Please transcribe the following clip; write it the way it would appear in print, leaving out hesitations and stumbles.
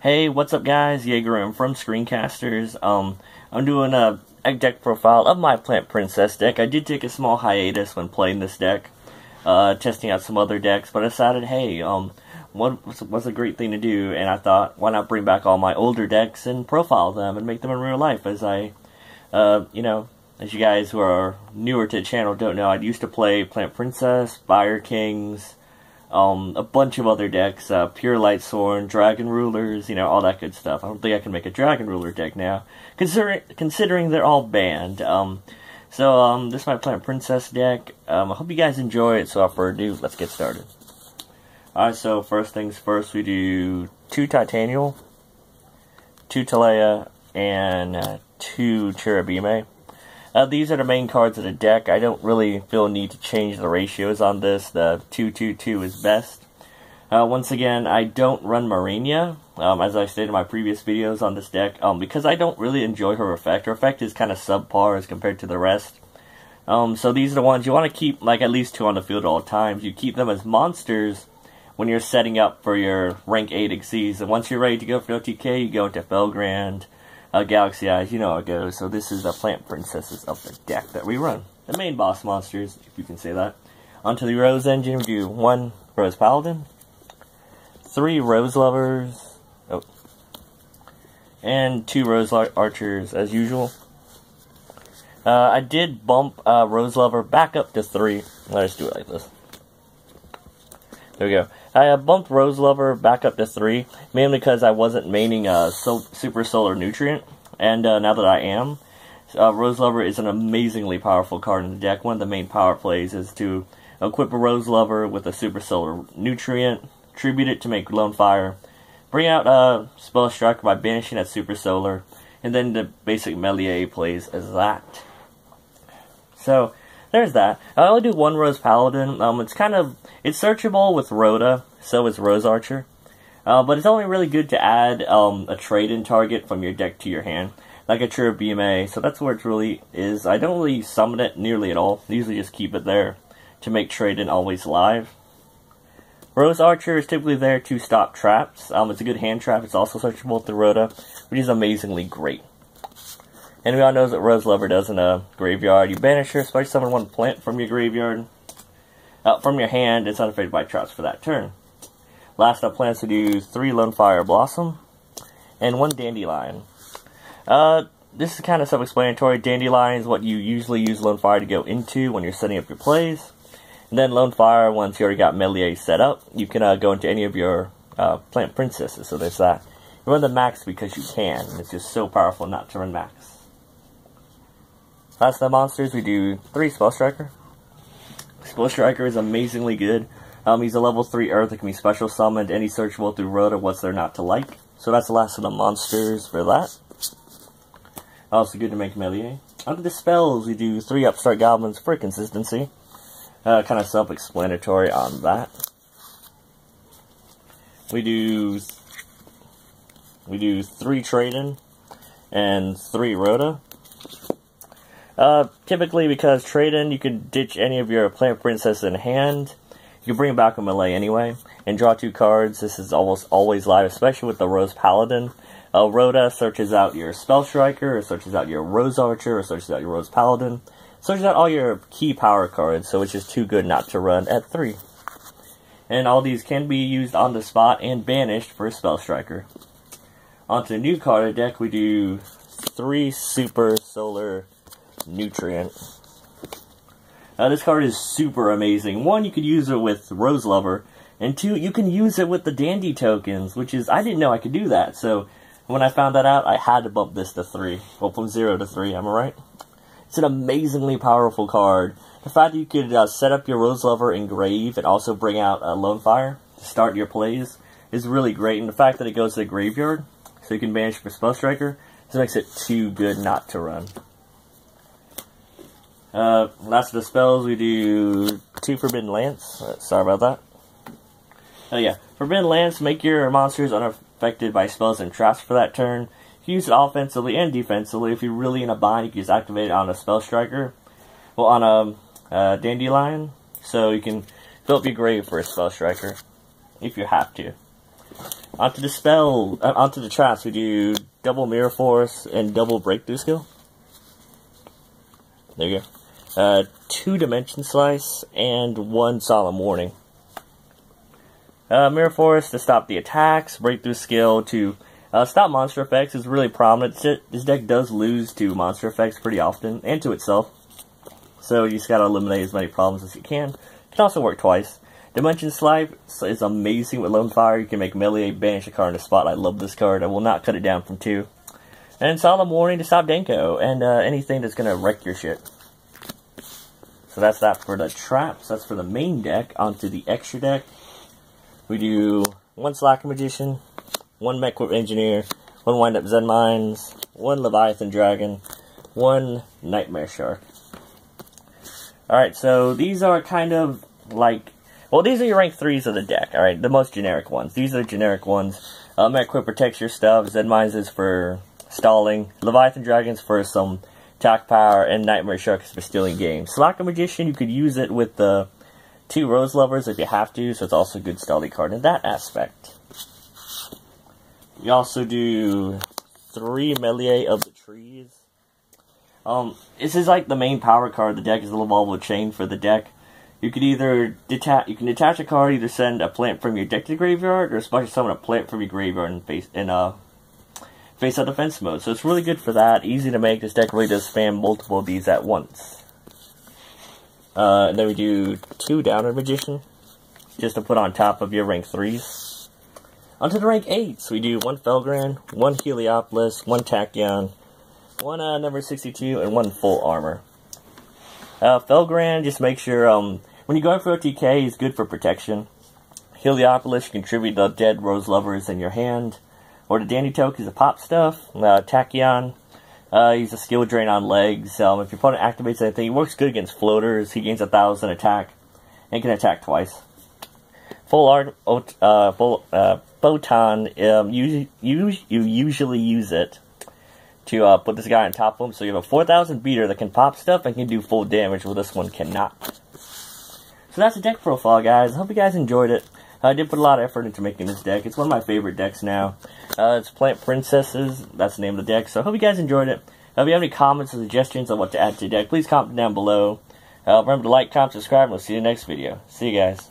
Hey, what's up guys? Jaeger from Screencasterz. I'm doing a deck profile of my Plant Princess deck. I did take a small hiatus when playing this deck, testing out some other decks, but I decided, hey, what's a great thing to do, and I thought, why not bring back all my older decks and profile them and make them in real life, as as you guys who are newer to the channel don't know, I used to play Plant Princess, Fire Kings, a bunch of other decks, Pure Lightsworn, Dragon Rulers, all that good stuff. I don't think I can make a Dragon Ruler deck now, considering they're all banned. This is my Plant Princess deck. I hope you guys enjoy it, so without further ado, let's get started. Alright, so first things first, we do 2 Titanial, 2 Talea, and 2 Cherubime. These are the main cards of the deck. I don't really feel a need to change the ratios on this. The 2-2-2 is best. Once again, I don't run Marinia, as I stated in my previous videos on this deck, because I don't really enjoy her effect. Her effect is kind of subpar as compared to the rest. So these are the ones you want to keep, like, at least 2 on the field at all times. You keep them as monsters when you're setting up for your rank 8 Xyz. And once you're ready to go for OTK, you go into Felgrand, Galaxy Eyes, you know how it goes. So this is the Plant Princesses of the deck that we run. The main boss monsters, if you can say that. Onto the Rose Engine, we do 1 Rose Paladin, 3 Rose Lovers, and 2 Rose Archers as usual. I did bump Rose Lover back up to 3. Let's do it like this. There we go. I bumped Rose Lover back up to 3, mainly because I wasn't maining Super Solar Nutrient, and now that I am, Rose Lover is an amazingly powerful card in the deck. One of the main power plays is to equip a Rose Lover with a Super Solar Nutrient, tribute it to make Lone Fire, bring out Spell Strike by banishing that Super Solar, and then the basic melee plays as that. So there's that. I only do 1 Rose Paladin. It's searchable with Rhoda, so is Rose Archer. But it's only really good to add a trade-in target from your deck to your hand, like a Cherubime, so that's where it really is. I don't really summon it nearly at all. I usually just keep it there to make trade-in always live. Rose Archer is typically there to stop traps. It's a good hand trap. It's also searchable with the Rhoda, which is amazingly great. And we all know what Rose Lover does in a graveyard. You banish her, special summon 1 plant from your graveyard, from your hand. It's unaffected by traps for that turn. Last up, plans to do 3 Lone Fire Blossom and 1 Dandelion. This is kind of self-explanatory. Dandelion is what you usually use Lone Fire to go into when you're setting up your plays. And then Lone Fire, once you already got melee set up, you can go into any of your Plant Princesses. So there's that. You run the max because you can. It's just so powerful not to run max. Last up, monsters, we do 3 Spell Striker. Spell Striker is amazingly good. He's a level 3 Earth that can be special summoned, and he's searchable through Rhoda. What's there not to like? So that's the last of the monsters for that. Also good to make melee. Under the spells, we do 3 Upstart Goblins for consistency. Kind of self-explanatory on that. We do 3 Trade-in and 3 Rhoda. Typically, because trade-in, you can ditch any of your Plant Princess in hand. You can bring it back with melee anyway, and draw 2 cards. This is almost always live, especially with the Rose Paladin. Rhoda searches out your Spell Striker, or searches out your Rose Archer, or searches out your Rose Paladin. Searches out all your key power cards, so it's just too good not to run at 3. And all these can be used on the spot and banished for Spell Striker. Onto the new card of the deck, we do 3 Super Solar Nutrient. This card is super amazing. 1, you could use it with Rose Lover, and 2, you can use it with the Dandy tokens, which is, I didn't know I could do that, so when I found that out, I had to bump this to 3. Well, from 0 to 3, am I right? It's an amazingly powerful card. The fact that you could set up your Rose Lover in Grave and also bring out Lone Fire to start your plays is really great, and the fact that it goes to the graveyard, so you can banish for Spell Striker, this makes it too good not to run. Last of the spells, we do 2 Forbidden Lance. Sorry about that. Oh yeah, Forbidden Lance, make your monsters unaffected by spells and traps for that turn. You can use it offensively and defensively. If you're really in a bind, you can just activate it on a Spell Striker. Well, on a Dandelion. So you can fill up your grave for a Spell Striker, if you have to. onto the spell, onto the traps, we do double Mirror Force and double Breakthrough Skill. There you go. 2 Dimension Slice and 1 Solemn Warning. Mirror Force to stop the attacks, Breakthrough Skill to stop monster effects is really prominent. This deck does lose to monster effects pretty often, and to itself. So you just gotta eliminate as many problems as you can. It can also work twice. Dimension Slice is amazing with Lone Fire. You can make melee, banish a card in a spot. I love this card. I will not cut it down from 2. And Solemn Warning to stop Denko and anything that's gonna wreck your shit. So that's that for the traps. That's for the main deck. Onto the extra deck. We do 1 Slacker Magician, 1 Mechwarp Engineer, 1 Wind Up Zen Mines, 1 Leviathan Dragon, 1 Nightmare Shark. Alright, so these are kind of like, well, these are your rank 3s of the deck, alright, the most generic ones. These are the generic ones. Mechwarp protects your stuff, Zen Mines is for stalling, Leviathan Dragon's for some attack power, and Nightmare Shark is for stealing games. Slacker Magician, you could use it with the 2 Rose Lovers if you have to, so it's also a good stealthy card in that aspect. You also do 3 Melee of the Trees. This is like the main power card. The deck is a Evolvable Chain for the deck. You could either detach a card, either send a plant from your deck to the graveyard, or special summon a plant from your graveyard in face up defense mode. So it's really good for that. Easy to make. This deck really does spam multiple of these at once. And then we do 2 Downer Magician, just to put on top of your rank 3s. Onto the rank 8s, we do 1 Felgrand, 1 Heliopolis, 1 Tachyon, 1 number 62, and 1 Full Armor. Felgrand, just make sure, when you go for OTK, he's good for protection. Heliopolis, you contribute the dead Rose Lovers in your hand. Or the Dandy Toke, he's a pop stuff. Tachyon, he's a skill drain on legs. If your opponent activates anything, he works good against floaters. He gains 1,000 attack, and can attack twice. Photon, you usually use it to put this guy on top of him. So you have a 4,000 beater that can pop stuff and can do full damage, while this one cannot. So that's the deck profile, guys. I hope you guys enjoyed it. I did put a lot of effort into making this deck. It's one of my favorite decks now. It's Plant Princesses. That's the name of the deck. So I hope you guys enjoyed it. If you have any comments or suggestions on what to add to the deck, please comment down below. Remember to like, comment, subscribe, and we'll see you in the next video. See you guys.